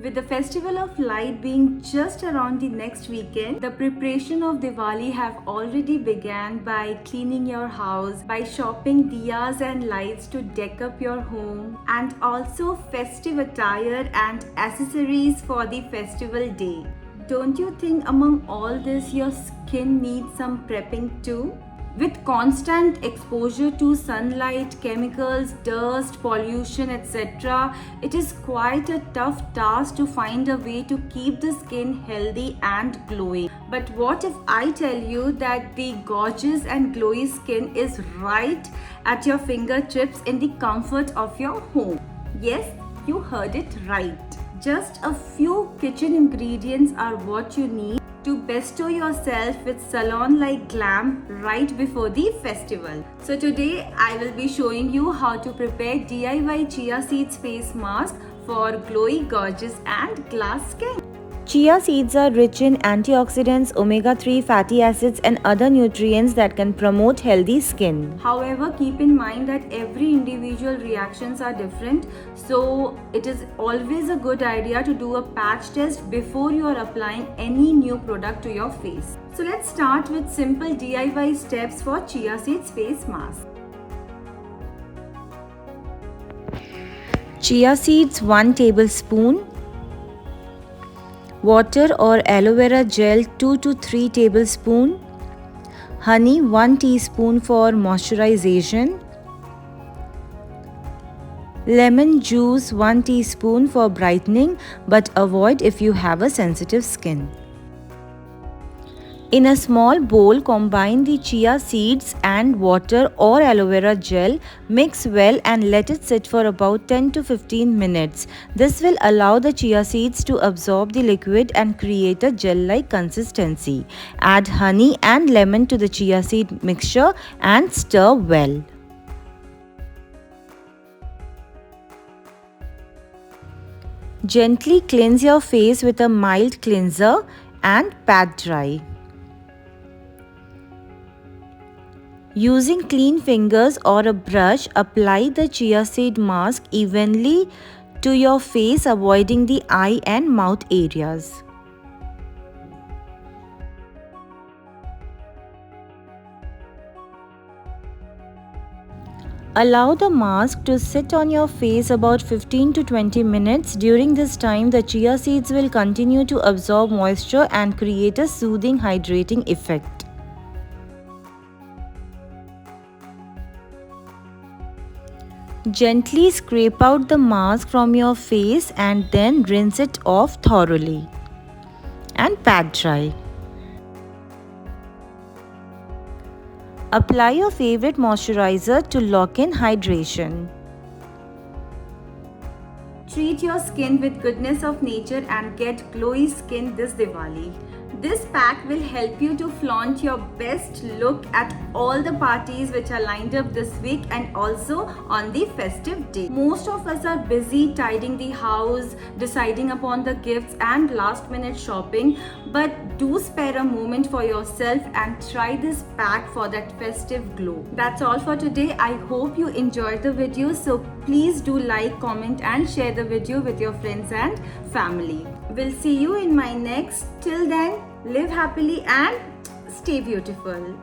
With the festival of light being just around the next weekend, the preparation of Diwali have already begun by cleaning your house, by shopping diyas and lights to deck up your home, and also festive attire and accessories for the festival day. Don't you think among all this your skin needs some prepping too? With constant exposure to sunlight, chemicals, dust, pollution, etc., it is quite a tough task to find a way to keep the skin healthy and glowing. But what if I tell you that the gorgeous and glowy skin is right at your fingertips in the comfort of your home? Yes, you heard it right. Just a few kitchen ingredients are what you need to bestow yourself with salon-like glam right before the festival. So today I will be showing you how to prepare DIY chia seeds face mask for glowy, gorgeous and glass skin. Chia seeds are rich in antioxidants, omega-3 fatty acids and other nutrients that can promote healthy skin. However, keep in mind that every individual reactions are different, so it is always a good idea to do a patch test before you are applying any new product to your face. So let's start with simple DIY steps for chia seeds face mask. Chia seeds 1 tablespoon. Water or aloe vera gel 2 to 3 tablespoon. Honey 1 teaspoon for moisturization. Lemon juice 1 teaspoon for brightening, but avoid if you have a sensitive skin. In a small bowl, combine the chia seeds and water or aloe vera gel, mix well and let it sit for about 10 to 15 minutes. This will allow the chia seeds to absorb the liquid and create a gel-like consistency. Add honey and lemon to the chia seed mixture and stir well. Gently cleanse your face with a mild cleanser and pat dry. Using clean fingers or a brush, apply the chia seed mask evenly to your face, avoiding the eye and mouth areas. Allow the mask to sit on your face about 15 to 20 minutes. During this time, the chia seeds will continue to absorb moisture and create a soothing, hydrating effect. Gently scrape out the mask from your face and then rinse it off thoroughly and pat dry. Apply your favorite moisturizer to lock in hydration. Treat your skin with goodness of nature and get glowy skin this Diwali. This pack will help you to flaunt your best look at all the parties which are lined up this week and also on the festive day. Most of us are busy tidying the house, deciding upon the gifts and last minute shopping, but do spare a moment for yourself and try this pack for that festive glow. That's all for today. I hope you enjoyed the video, so please do like, comment and share the video with your friends and family. We'll see you in my next. Till then, live happily and stay beautiful.